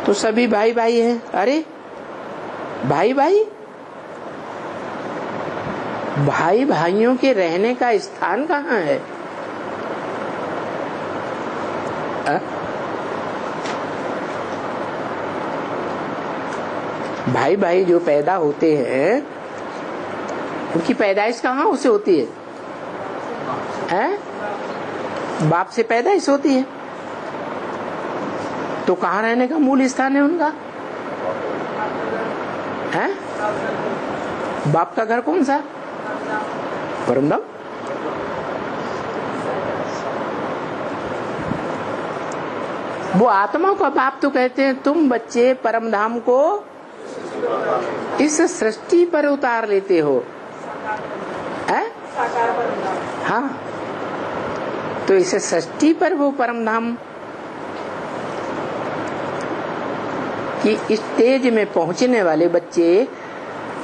तो सभी भाई भाई हैं। अरे भाई भाई, भाई भाइयों के रहने का स्थान कहाँ है? भाई भाई जो पैदा होते हैं उनकी पैदाइश कहाँ से होती है? बाप से पैदाइश होती है। तो कहाँ रहने का मूल स्थान है उनका? है बाप का घर कौन सा? परमधाम। वो आत्मा का बाप तो कहते हैं तुम बच्चे परमधाम को इस सृष्टि पर उतार लेते हो। हाँ, तो इस सृष्टि पर वो परमधाम की स्टेज में पहुंचने वाले बच्चे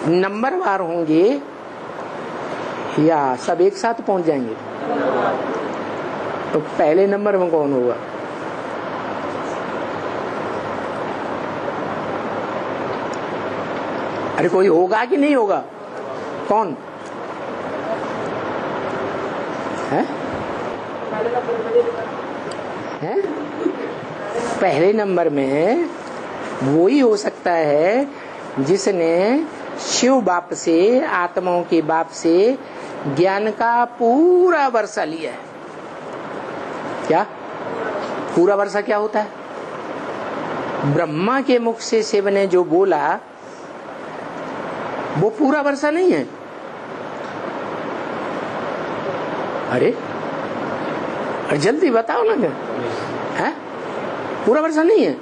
नंबरवार होंगे या सब एक साथ पहुंच जाएंगे? तो पहले नंबर में कौन होगा? अरे कोई होगा कि नहीं होगा? कौन है? पहले नंबर में वो ही हो सकता है जिसने शिव बाप से, आत्माओं के बाप से ज्ञान का पूरा वर्षा लिया है। क्या पूरा वर्षा क्या होता है? ब्रह्मा के मुख से शिव ने जो बोला वो पूरा वर्षा नहीं है। अरे जल्दी बताओ ना, क्या है? पूरा वर्षा नहीं है?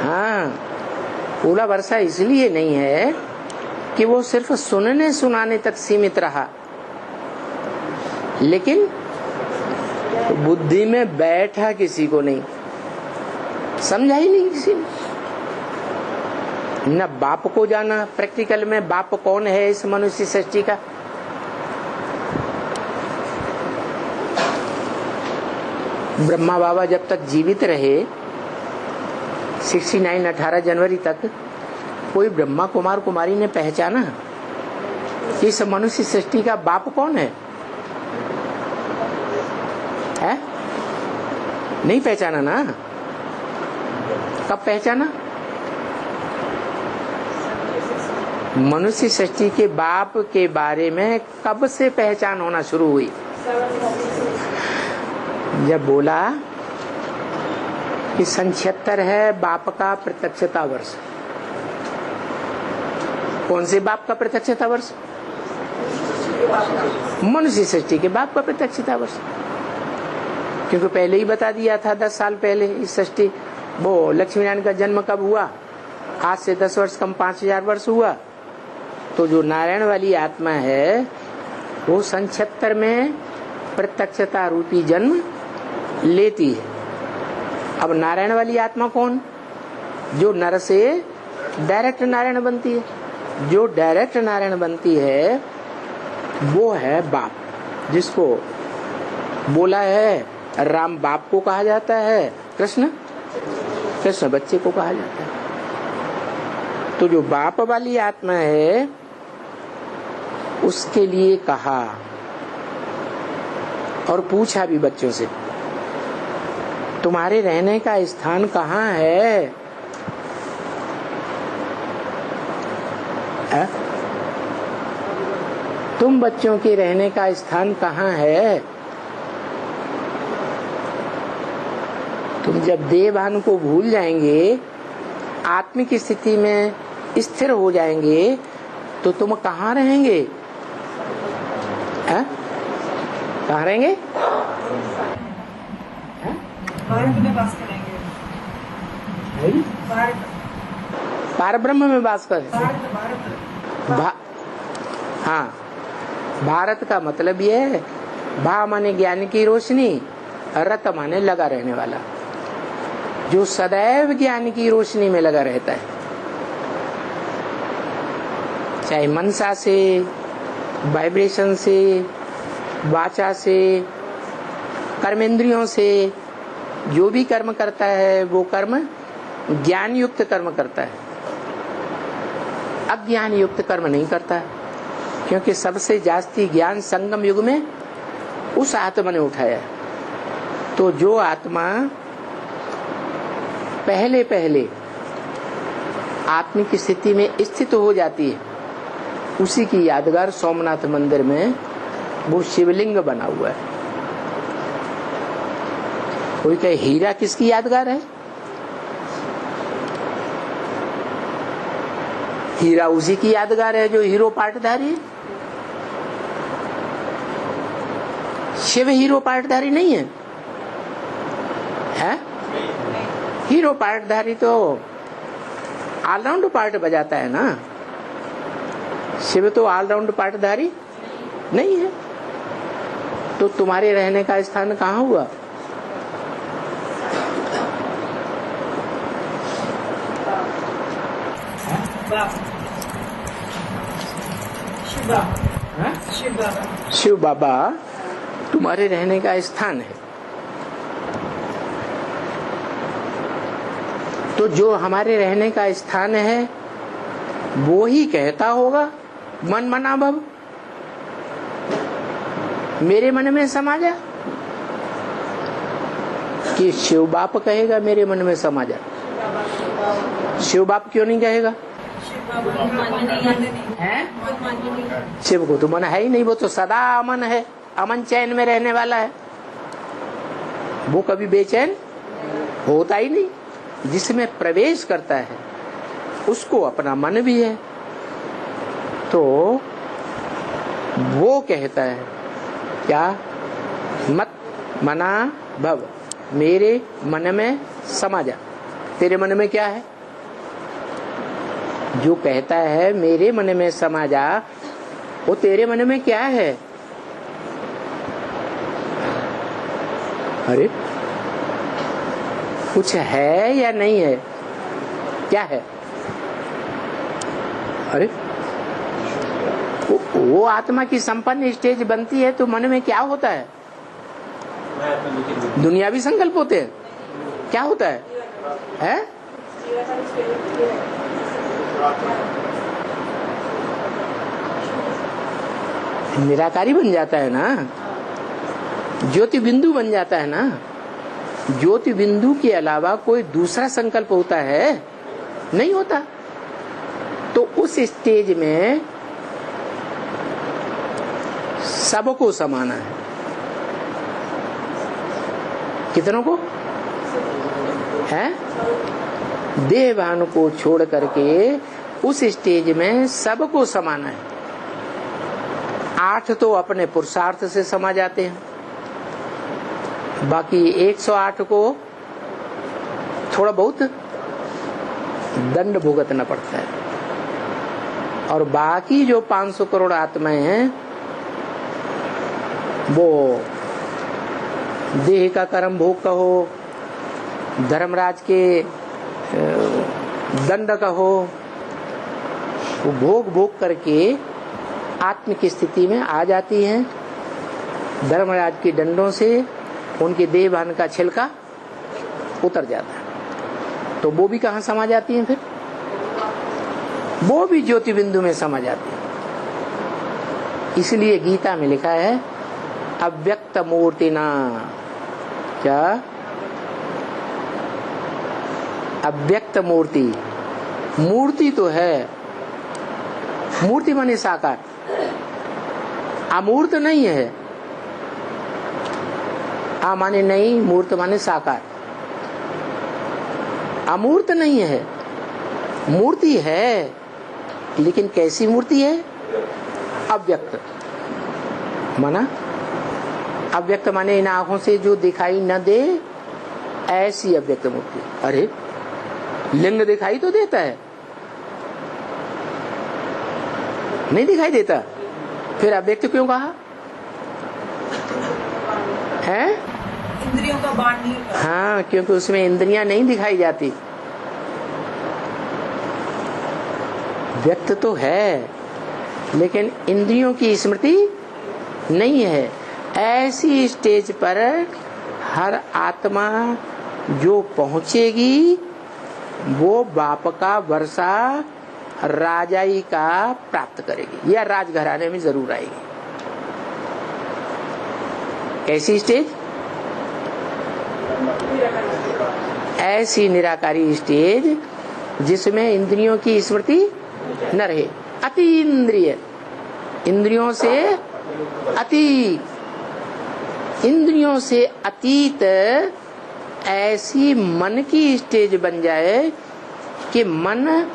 हाँ, पूरा वर्षा इसलिए नहीं है कि वो सिर्फ सुनने सुनाने तक सीमित रहा, लेकिन बुद्धि में बैठा किसी को नहीं, समझा ही नहीं किसी ने। न बाप को जाना प्रैक्टिकल में, बाप कौन है इस मनुष्य सृष्टि का। ब्रह्मा बाबा जब तक जीवित रहे 69 18 जनवरी तक कोई ब्रह्मा कुमार कुमारी ने पहचाना कि इस मनुष्य सृष्टि का बाप कौन है? नहीं पहचाना ना। कब पहचाना? मनुष्य सृष्टि के बाप के बारे में कब से पहचान होना शुरू हुई? जब बोला कि 76 है बाप का प्रत्यक्षता वर्ष। कौन से बाप का प्रत्यक्षता वर्ष? मनुष्य सृष्टि के बाप का प्रत्यक्षता वर्ष। क्योंकि पहले ही बता दिया था 10 साल पहले इस सृष्टि, वो लक्ष्मी नारायण का जन्म कब हुआ? आज से 10 वर्ष कम 5000 वर्ष हुआ। तो जो नारायण वाली आत्मा है वो 76 में प्रत्यक्षता रूपी जन्म लेती है। अब नारायण वाली आत्मा कौन? जो नर से डायरेक्ट नारायण बनती है। जो डायरेक्ट नारायण बनती है वो है बाप, जिसको बोला है राम बाप को कहा जाता है, कृष्ण बच्चे को कहा जाता है। तो जो बाप वाली आत्मा है उसके लिए कहा और पूछा भी बच्चों से, तुम्हारे रहने का स्थान कहाँ है? तुम बच्चों के रहने का स्थान कहाँ है? तुम जब देहभान को भूल जाएंगे, आत्मिक स्थिति में स्थिर हो जाएंगे, तो तुम कहाँ रहेंगे? कहाँ रहेंगे? भारत में वास करेंगे। पार ब्रह्म में वास करेंगे। हाँ, भारत का मतलब ये है, भा माने ज्ञान की रोशनी, रत माने लगा रहने वाला, जो सदैव ज्ञान की रोशनी में लगा रहता है। चाहे मनसा से, वाइब्रेशन से, वाचा से, कर्मेंद्रियों से जो भी कर्म करता है वो कर्म ज्ञान युक्त कर्म करता है, अज्ञान युक्त कर्म नहीं करता है, क्योंकि सबसे जास्ती ज्ञान संगम युग में उस आत्मा ने उठाया है। तो जो आत्मा पहले पहले आत्मिक स्थिति में स्थित हो जाती है, उसी की यादगार सोमनाथ मंदिर में वो शिवलिंग बना हुआ है। कोई कहे हीरा किसकी यादगार है? हीरा उसी की यादगार है जो हीरो पाटधारी है। शिव हीरो पाटधारी नहीं है, है? हीरो पाटधारी तो ऑलराउंड पार्ट बजाता है ना, शिव तो ऑलराउंड पाटधारी नहीं है। तो तुम्हारे रहने का स्थान कहाँ हुआ? शिव बाबा तुम्हारे रहने का स्थान है। तो जो हमारे रहने का स्थान है वो ही कहता होगा मन मना भव, मेरे मन में समा जा, कि शिव बाप कहेगा मेरे मन में समा जा? शिव बाप क्यों नहीं कहेगा? शिव को तो मन है ही नहीं, वो तो सदा अमन है, अमन चैन में रहने वाला है, वो कभी बेचैन होता ही नहीं। जिसमें प्रवेश करता है उसको अपना मन भी है, तो वो कहता है क्या? मत मना भव, मेरे मन में समा जा। तेरे मन में क्या है? जो कहता है मेरे मन में समा जा, वो तेरे मन में क्या है? अरे कुछ है या नहीं है? क्या है? अरे वो आत्मा की संपन्न स्टेज बनती है तो मन में क्या होता है? दुनियावी संकल्प होते हैं। क्या होता है? हैं? निराकारी बन जाता है ना, ज्योति बिंदु बन जाता है ना। ज्योति बिंदु के अलावा कोई दूसरा संकल्प होता है? नहीं होता। तो उस स्टेज में सबको समाना है। कितनों को है? देहभान को छोड़ करके उस स्टेज में सबको समाना है। 8 तो अपने पुरुषार्थ से समा जाते हैं, बाकी 108 को थोड़ा बहुत दंड भुगतना पड़ता है। और बाकी जो 500 करोड़ आत्माएं हैं वो देह का कर्म भोग का हो, धर्मराज के दंड का हो, वो भोग करके आत्मिक स्थिति में आ जाती हैं। धर्मराज के दंडों से उनके देहभान का छिलका उतर जाता है। तो वो भी कहाँ समा जाती हैं? फिर वो भी ज्योति बिंदु में समा जाती है। इसलिए गीता में लिखा है अव्यक्त मूर्तिना। क्या? अव्यक्त मूर्ति। मूर्ति तो है, मूर्ति माने साकार, अमूर्त नहीं है। आ माने नहीं, मूर्त माने साकार। अमूर्त नहीं है, मूर्ति है, लेकिन कैसी मूर्ति है? अव्यक्त। माना अव्यक्त माने इन आंखों से जो दिखाई न दे, ऐसी अव्यक्त मूर्ति। अरे लिंग दिखाई तो देता है, नहीं दिखाई देता, फिर अव्यक्त क्यों कहा है? इंद्रियों का बाण नहीं होता। हाँ, क्योंकि उसमें इंद्रियां नहीं दिखाई जाती। व्यक्त तो है लेकिन इंद्रियों की स्मृति नहीं है। ऐसी स्टेज पर हर आत्मा जो पहुंचेगी वो बाप का वर्षा राजाई का प्राप्त करेगी या राजघराने में जरूर आएगी। कैसी स्टेज? ऐसी निराकारी स्टेज जिसमें इंद्रियों की स्मृति न रहे, अति इंद्रिय, इंद्रियों से अतीत, इंद्रियों से अतीत ऐसी मन की स्टेज बन जाए कि मन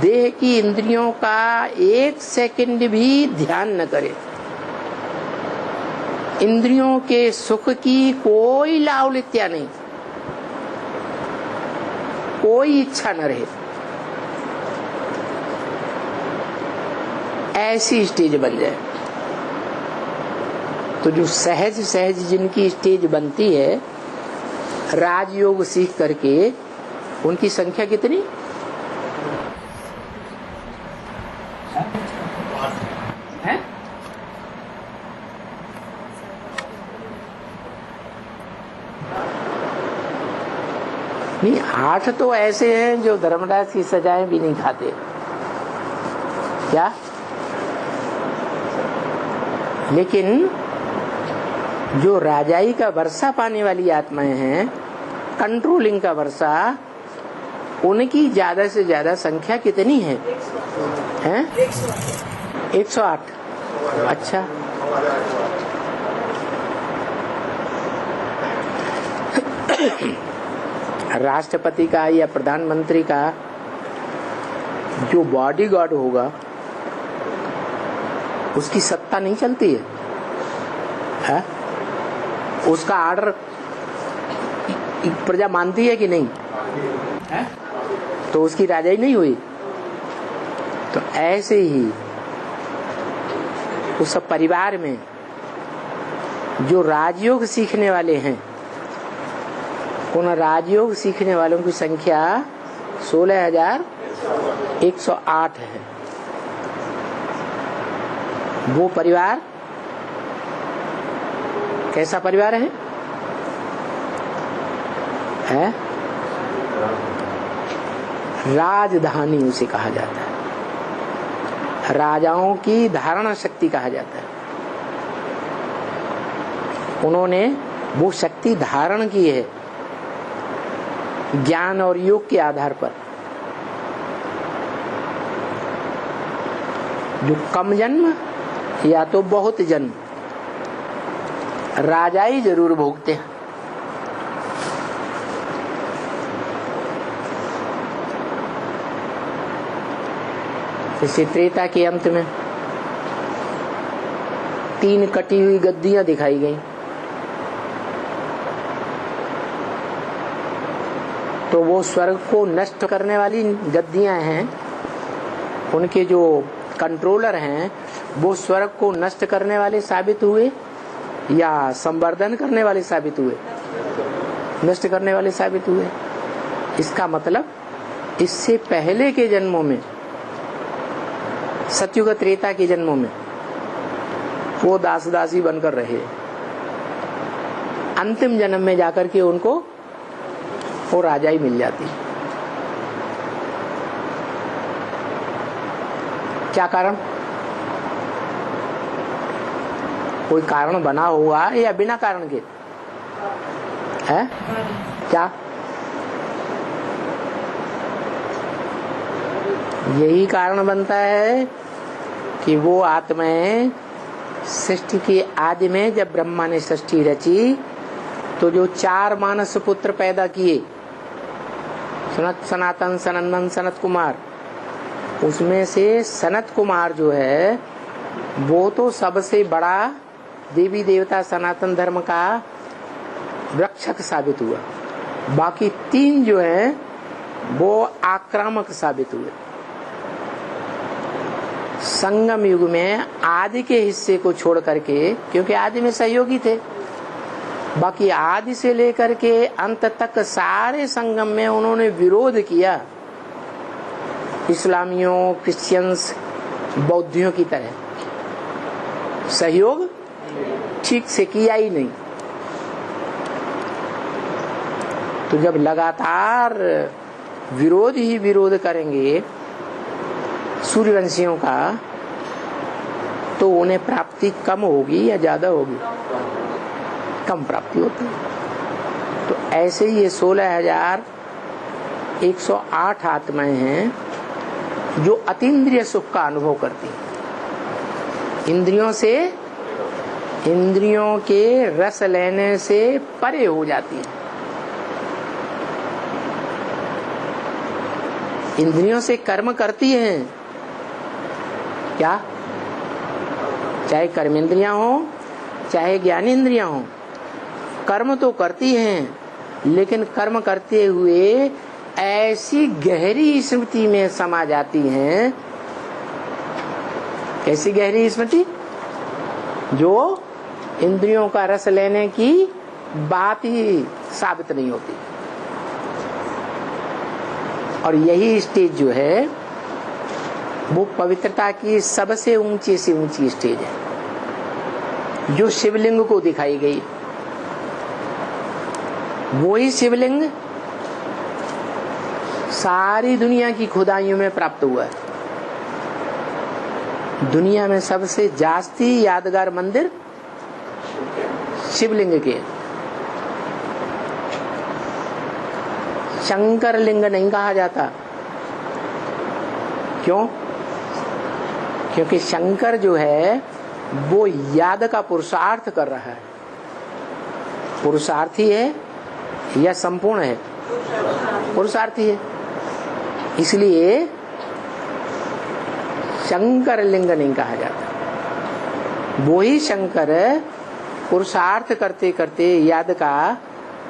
देह की इंद्रियों का एक सेकंड भी ध्यान न करे, इंद्रियों के सुख की कोई लावलित्या नहीं, कोई इच्छा न रहे, ऐसी स्टेज बन जाए। तो जो सहज सहज जिनकी स्टेज बनती है राजयोग सीख करके, उनकी संख्या कितनी है? नहीं, 8 तो ऐसे हैं जो धर्मराज की सजाएं भी नहीं खाते। क्या? लेकिन जो राजाई का वर्षा पाने वाली आत्माएं हैं, कंट्रोलिंग का वर्षा, उनकी ज्यादा से ज्यादा संख्या कितनी है? 108। अच्छा, राष्ट्रपति का या प्रधानमंत्री का जो बॉडीगार्ड होगा उसकी सत्ता नहीं चलती है? उसका आर्डर प्रजा मानती है कि नहीं है? तो उसकी राजाई नहीं हुई। तो ऐसे ही उस परिवार में जो राजयोग सीखने वाले हैं, उन राजयोग सीखने वालों की संख्या 16,108 है। वो परिवार कैसा परिवार है? राजधानी उसे कहा जाता है, राजाओं की धारणा शक्ति कहा जाता है। उन्होंने वो शक्ति धारण की है ज्ञान और योग के आधार पर। जो कम जन्म या तो बहुत जन्म राजाई जरूर भोगते हैं। इसी त्रेता के अंत में 3 कटी हुई गद्दियां दिखाई गई। तो वो स्वर्ग को नष्ट करने वाली गद्दियां हैं, उनके जो कंट्रोलर हैं वो स्वर्ग को नष्ट करने वाले साबित हुए या संवर्धन करने वाले साबित हुए? नष्ट करने वाले साबित हुए। इसका मतलब इससे पहले के जन्मों में, सतयुग त्रेता के जन्मों में वो दास दासी बनकर रहे, अंतिम जन्म में जाकर के उनको वो राजाई मिल जाती। क्या कारण? कोई कारण बना हुआ या बिना कारण के है? क्या? यही कारण बनता है कि वो आत्माएं सृष्टि के आदि में, जब ब्रह्मा ने सृष्टि रची तो जो 4 मानस पुत्र पैदा किए, सनत, सनातन, सनंदन, सनत कुमार, उसमें से सनत कुमार जो है वो तो सबसे बड़ा देवी देवता सनातन धर्म का रक्षक साबित हुआ। बाकी 3 जो हैं वो आक्रामक साबित हुए। संगम युग में आदि के हिस्से को छोड़ करके, क्योंकि आदि में सहयोगी थे, बाकी आदि से लेकर के अंत तक सारे संगम में उन्होंने विरोध किया, इस्लामियों, क्रिश्चियंस, बौद्धियों की तरह सहयोग ठीक से किया ही नहीं। तो जब लगातार विरोध ही विरोध करेंगे सूर्यवंशियों का, तो उन्हें प्राप्ति कम होगी या ज्यादा होगी? कम प्राप्ति होती है। तो ऐसे ही ये 16,108 आत्माएं हैं जो अतीन्द्रिय सुख का अनुभव करती हैं, इंद्रियों के रस लेने से परे हो जाती है। इंद्रियों से कर्म करती हैं क्या? चाहे कर्मेंद्रियां हो चाहे ज्ञानेंद्रियां हो, कर्म तो करती हैं, लेकिन कर्म करते हुए ऐसी गहरी स्मृति में समा जाती हैं। कैसी गहरी स्मृति? जो इंद्रियों का रस लेने की बात ही साबित नहीं होती। और यही स्टेज जो है वो पवित्रता की सबसे ऊंची से ऊंची स्टेज है, जो शिवलिंग को दिखाई गई। वही शिवलिंग सारी दुनिया की खुदाइयों में प्राप्त हुआ है। दुनिया में सबसे जास्ती यादगार मंदिर शिवलिंग के, शंकर लिंग नहीं कहा जाता। क्यों? क्योंकि शंकर जो है वो याद का पुरुषार्थ कर रहा है। पुरुषार्थी है या संपूर्ण है? पुरुषार्थी है, इसलिए शंकर लिंग नहीं कहा जाता। वो ही शंकर पुरुषार्थ करते करते याद का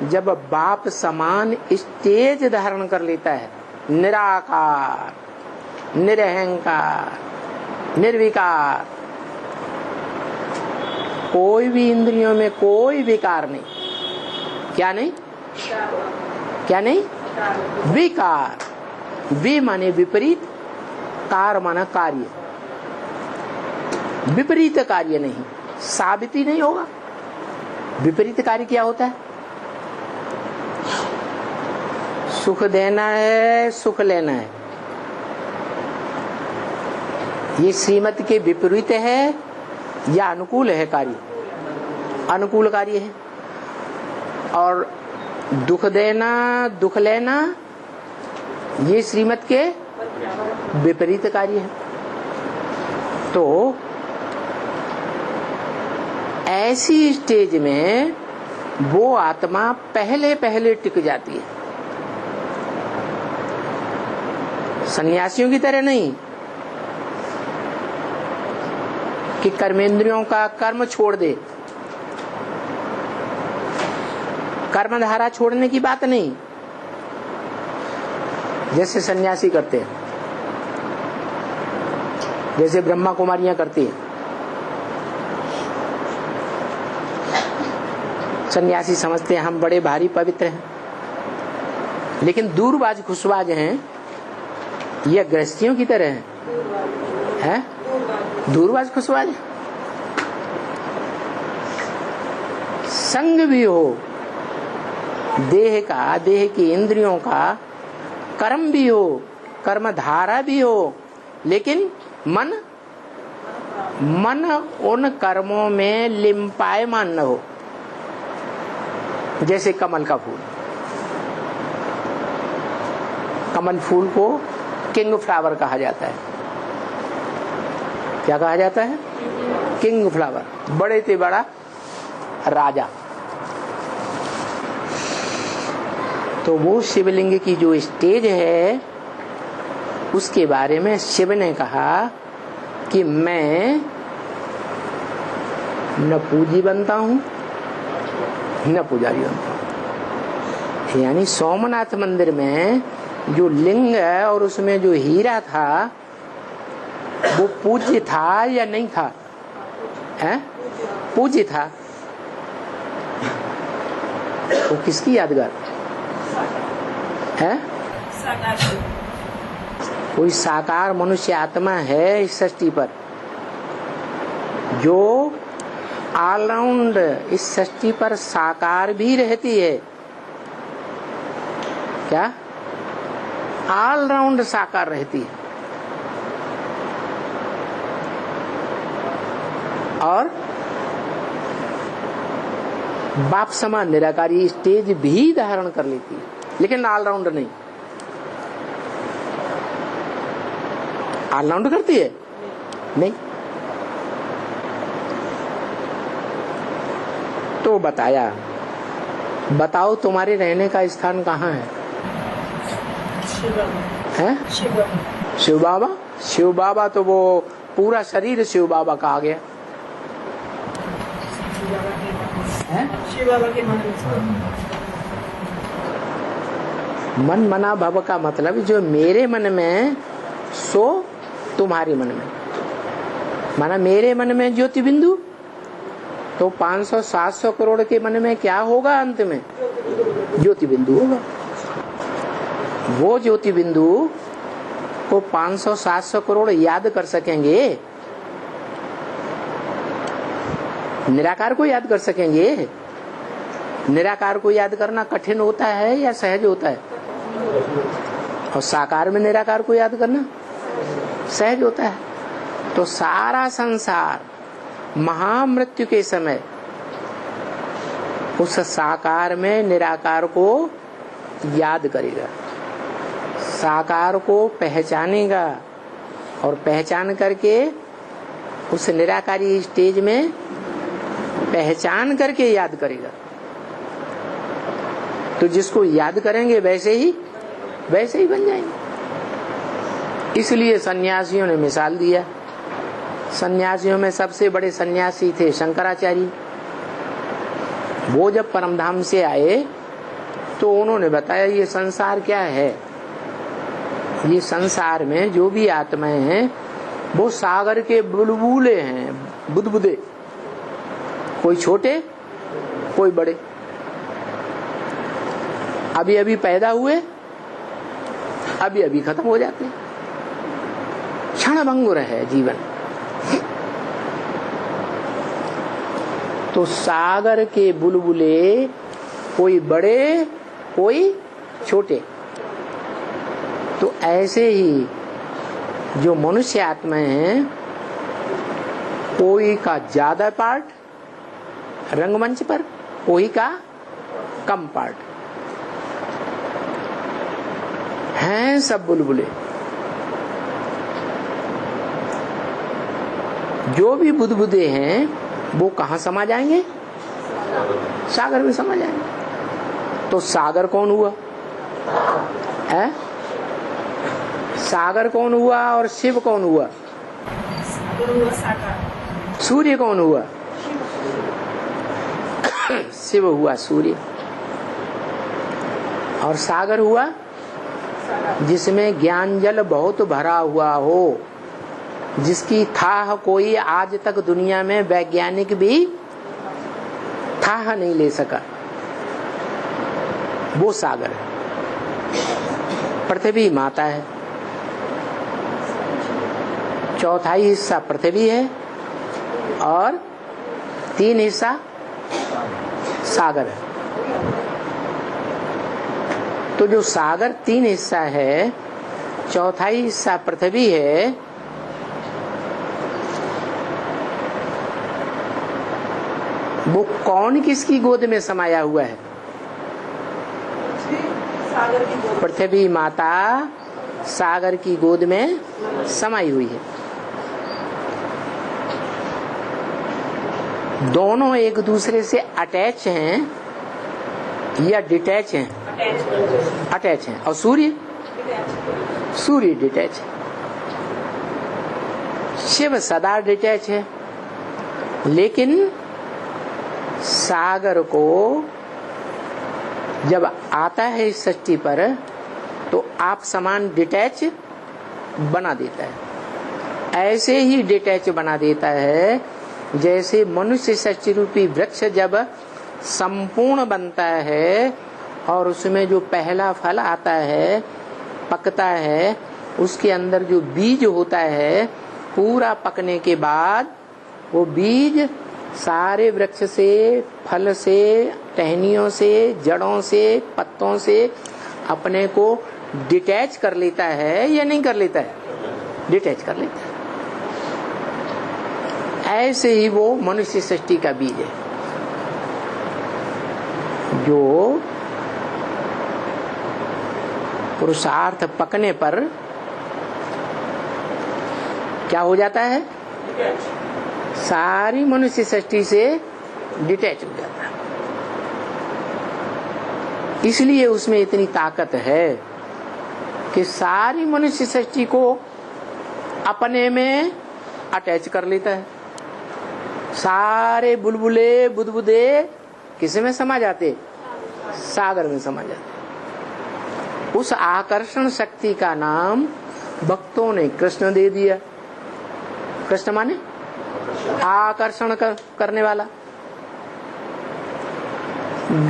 जब बाप समान स्टेज धारण कर लेता है, निराकार, निरहंकार, निर्विकार, कोई भी इंद्रियों में कोई विकार नहीं। क्या नहीं? क्या नहीं? विकार। वि माने विपरीत, कार माना कार्य। विपरीत कार्य नहीं, साबित ही नहीं होगा। विपरीत कार्य क्या होता है? सुख देना है, सुख लेना है। ये श्रीमत के विपरीत है या अनुकूल है कार्य? अनुकूल कार्य है। और दुख देना, दुख लेना, ये श्रीमत के विपरीत कार्य है। तो ऐसी स्टेज में वो आत्मा पहले पहले टिक जाती है। सन्यासियों की तरह नहीं कि कर्मेंद्रियों का कर्म छोड़ दे। कर्मधारा छोड़ने की बात नहीं, जैसे सन्यासी करते हैं, जैसे ब्रह्मा कुमारियां करती हैं। सन्यासी समझते हैं हम बड़े भारी पवित्र हैं, लेकिन दूरबाज खुशबाज हैं। यह गृहस्थियों की तरह है? दूरबाज खुशबाज। संग भी हो देह का, देह की इंद्रियों का, कर्म भी हो, कर्म धारा भी हो, लेकिन मन उन कर्मों में लिम्पायमान न हो। जैसे कमल का फूल, कमल फूल को किंग फ्लावर कहा जाता है। क्या कहा जाता है? किंग फ्लावर, बड़े से बड़ा राजा। तो वो शिवलिंग की जो स्टेज है उसके बारे में शिव ने कहा कि मैं न पूजी बनता हूं न पुजारी बनता हूं। यानी सोमनाथ मंदिर में जो लिंग है और उसमें जो हीरा था वो पूज्य था या नहीं था? है? पूज्य था। वो किसकी यादगार है? कोई साकार मनुष्य आत्मा है इस सृष्टि पर जो ऑलराउंड इस सृष्टि पर साकार भी रहती है क्या ऑलराउंड साकार रहती है। और बाप समान निराकारी स्टेज भी धारण कर लेती है, लेकिन ऑलराउंड नहीं। ऑलराउंड करती है नहीं। तो बताया, बताओ तुम्हारे रहने का स्थान कहाँ है? शिव बाबा। शिव बाबा तो वो पूरा शरीर शिव बाबा का आ गया है? शिव बाबा के मन में मन मना भव का मतलब जो मेरे मन में सो तुम्हारे मन में, माना मेरे मन में ज्योति बिंदु, तो 500-700 करोड़ के मन में क्या होगा? अंत में ज्योति बिंदु होगा। वो ज्योति बिंदु को 500-700 करोड़ याद कर सकेंगे? निराकार को याद कर सकेंगे? निराकार को याद करना कठिन होता है या सहज होता है? और साकार में निराकार को याद करना सहज होता है। तो सारा संसार महामृत्यु के समय उस साकार में निराकार को याद करेगा, साकार को पहचानेगा, और पहचान करके उस निराकारी स्टेज में पहचान करके याद करेगा। तो जिसको याद करेंगे वैसे ही बन जाएंगे। इसलिए सन्यासियों ने मिसाल दिया। सन्यासियों में सबसे बड़े सन्यासी थे शंकराचार्य। वो जब परमधाम से आए तो उन्होंने बताया ये संसार क्या है। ये संसार में जो भी आत्माएं हैं वो सागर के बुलबुले हैं, बुदबुदे, कोई छोटे कोई बड़े, अभी अभी पैदा हुए, अभी अभी खत्म हो जाते हैं। क्षणभंगुर है जीवन। तो सागर के बुलबुले कोई बड़े कोई छोटे। तो ऐसे ही जो मनुष्य आत्माएं हैं, कोई का ज्यादा पार्ट रंगमंच पर, कोई का कम पार्ट, हैं सब बुलबुले। जो भी बुदबुदे हैं वो कहाँ समा जाएंगे? सागर में समा जाएंगे। तो सागर कौन हुआ है? सागर कौन हुआ और शिव कौन हुआ? सूर्य कौन हुआ? शिव हुआ सूर्य। और सागर हुआ जिसमें ज्ञान जल बहुत भरा हुआ हो, जिसकी थाह कोई आज तक दुनिया में वैज्ञानिक भी थाह नहीं ले सका, वो सागर है। पृथ्वी माता है, चौथाई हिस्सा पृथ्वी है और 3 हिस्सा सागर है। तो जो सागर 3 हिस्सा है, चौथाई हिस्सा पृथ्वी है, वो कौन किसकी गोद में समाया हुआ है? पृथ्वी माता सागर की गोद में समाई हुई है। दोनों एक दूसरे से अटैच हैं या डिटैच हैं? अटैच हैं। और सूर्य डिटैच है। शिव सदा डिटैच है। लेकिन सागर को जब आता है इस सृष्टि पर तो आप समान डिटैच बना देता है। ऐसे ही डिटैच बना देता है जैसे मनुष्य सृष्टि रूपी वृक्ष जब संपूर्ण बनता है और उसमें जो पहला फल आता है, पकता है, उसके अंदर जो बीज होता है, पूरा पकने के बाद वो बीज सारे वृक्ष से, फल से, टहनियों से, जड़ों से, पत्तों से अपने को डिटैच कर लेता है या नहीं कर लेता है? डिटैच कर लेता है। ऐसे ही वो मनुष्य सृष्टि का बीज है जो पुरुषार्थ पकने पर क्या हो जाता है? सारी मनुष्य सृष्टि से डिटैच हो जाता है। इसलिए उसमें इतनी ताकत है कि सारी मनुष्य सृष्टि को अपने में अटैच कर लेता है। सारे बुलबुले बुदबुदे किस में समा जाते? सागर में समा जाते। उस आकर्षण शक्ति का नाम भक्तों ने कृष्ण दे दिया। कृष्ण माने आकर्षण करने वाला।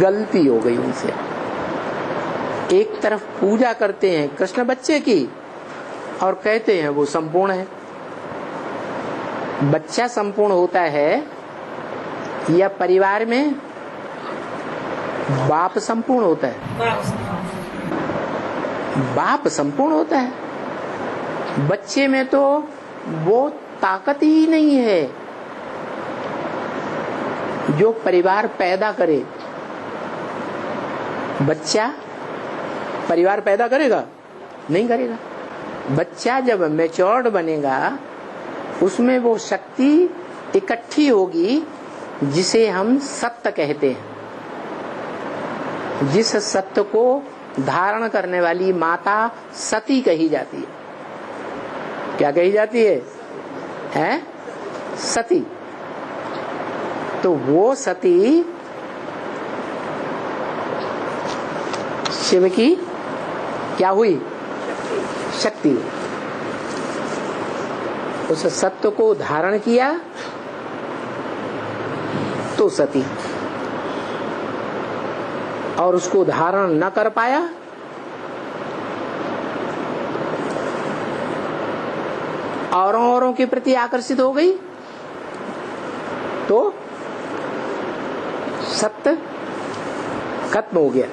गलती हो गई उनसे। एक तरफ पूजा करते हैं कृष्ण बच्चे की और कहते हैं वो संपूर्ण है। बच्चा संपूर्ण होता है या परिवार में बाप संपूर्ण होता है? बाप संपूर्ण होता है। बच्चे में तो वो ताकत ही नहीं है जो परिवार पैदा करे। बच्चा परिवार पैदा करेगा? नहीं करेगा। बच्चा जब मैच्योर्ड बनेगा उसमें वो शक्ति इकट्ठी होगी जिसे हम सत्य कहते हैं। जिस सत्य को धारण करने वाली माता सती कही जाती है। क्या कही जाती है? हैं? सती। तो वो सती शिव की क्या हुई? शक्ति हुई। उस सत्य को धारण किया तो सती, और उसको धारण न कर पाया औरों के प्रति आकर्षित हो गई तो सत्य खत्म हो गया।